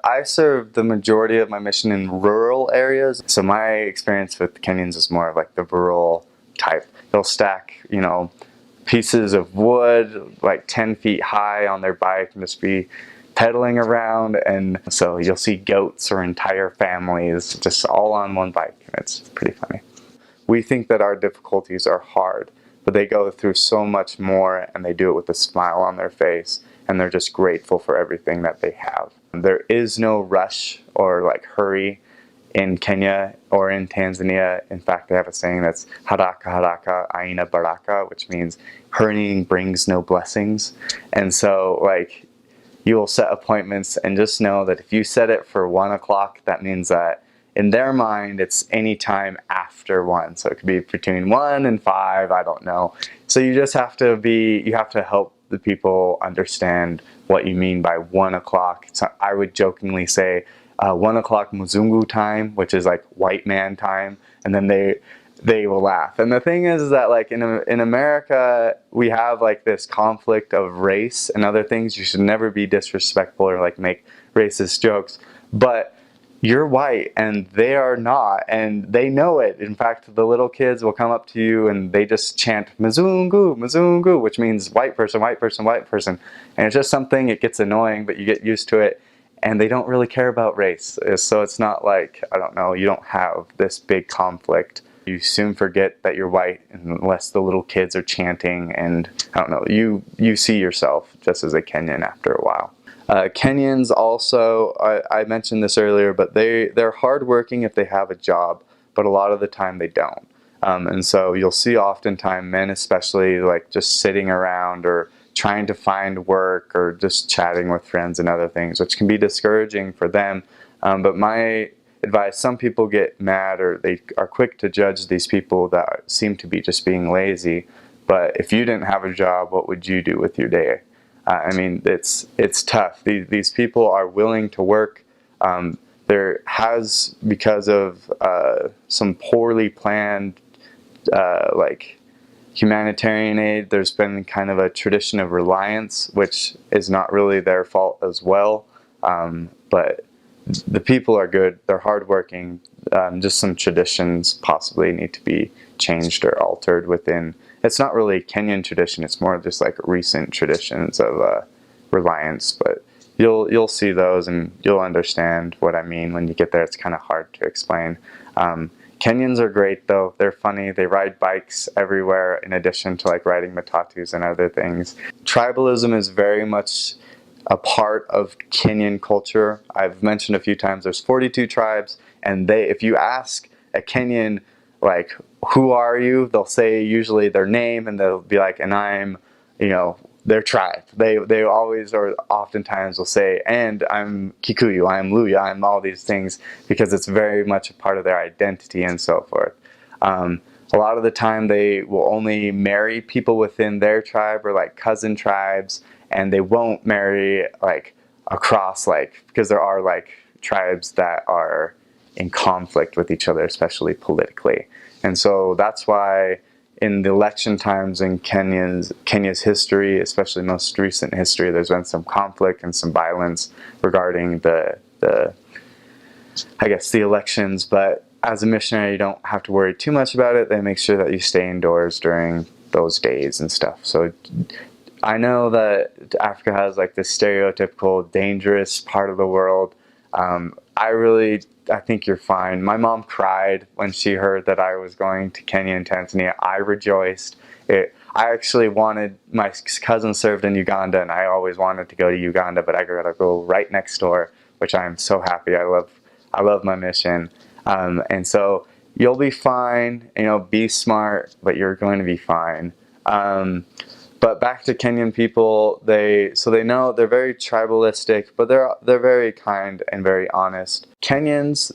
I serve the majority of my mission in rural areas. So my experience with Kenyans is more of like the rural type. They'll stack, you know, pieces of wood like 10 feet high on their bike and just be pedaling around. And so you'll see goats or entire families just all on one bike. It's pretty funny. We think that our difficulties are hard, but they go through so much more, and they do it with a smile on their face, and they're just grateful for everything that they have. There is no rush or like hurry in Kenya or in Tanzania. In fact, they have a saying that's haraka haraka aina baraka, which means hurrying brings no blessings. And so like you'll set appointments and just know that if you set it for 1 o'clock, that means that in their mind it's any time after 1. So it could be between 1 and 5, I don't know. So you just have to help the people understand what you mean by 1 o'clock. So I would jokingly say 1 o'clock Muzungu time, which is like white man time, and then they will laugh. And the thing is that like in America, we have like this conflict of race and other things. You should never be disrespectful or like make racist jokes, but you're white and they are not, and they know it. In fact, the little kids will come up to you and they just chant Mzungu, Mzungu, which means white person, white person, white person. And it's just something, it gets annoying, but you get used to it, and they don't really care about race. So it's not like, I don't know, you don't have this big conflict. You soon forget that you're white unless the little kids are chanting, and I don't know, you see yourself just as a Kenyan after a while. Kenyans also, I mentioned this earlier, but they're hardworking if they have a job, but a lot of the time they don't. And so you'll see oftentimes men especially like just sitting around or trying to find work or just chatting with friends and other things, which can be discouraging for them. But my advice, some people get mad or they are quick to judge these people that seem to be just being lazy. But if you didn't have a job, what would you do with your day? I mean, it's tough. These people are willing to work. There has, because of some poorly planned like humanitarian aid, there's been kind of a tradition of reliance, which is not really their fault as well. But the people are good. They're hardworking. Just some traditions possibly need to be changed or altered within. It's not really a Kenyan tradition. It's more just like recent traditions of reliance. But you'll see those and you'll understand what I mean when you get there. It's kind of hard to explain. Kenyans are great though. They're funny. They ride bikes everywhere in addition to like riding matatus and other things. Tribalism is very much a part of Kenyan culture. I've mentioned a few times there's 42 tribes, and if you ask a Kenyan like, who are you? They'll say usually their name, and they'll be like, and I'm, you know, their tribe. They always or oftentimes will say, and I'm Kikuyu, I'm Luya, I'm all these things, because it's very much a part of their identity and so forth. A lot of the time they will only marry people within their tribe or like cousin tribes, and they won't marry like across, like, because there are like tribes that are in conflict with each other, especially politically. And so that's why in the election times in Kenya's history, especially most recent history, there's been some conflict and some violence regarding the I guess the elections. But as a missionary, you don't have to worry too much about it. They make sure that you stay indoors during those days and stuff. So I know that Africa has like this stereotypical dangerous part of the world. I think you're fine. My mom cried when she heard that I was going to Kenya and Tanzania. I rejoiced. I actually wanted, my cousin served in Uganda, and I always wanted to go to Uganda, but I got to go right next door, which I am so happy. I love my mission. And so you'll be fine. You know, be smart, but you're going to be fine. But back to Kenyan people, they know they're very tribalistic, but they're very kind and very honest. Kenyans,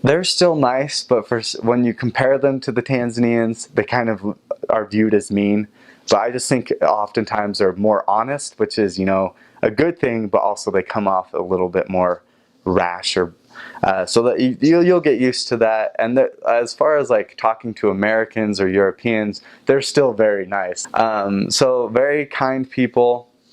they're still nice, but when you compare them to the Tanzanians, they kind of are viewed as mean. But I just think oftentimes they're more honest, which is, you know, a good thing, but also they come off a little bit more rash or so that you'll get used to that. And as far as like talking to Americans or Europeans, they're still very nice. So very kind people.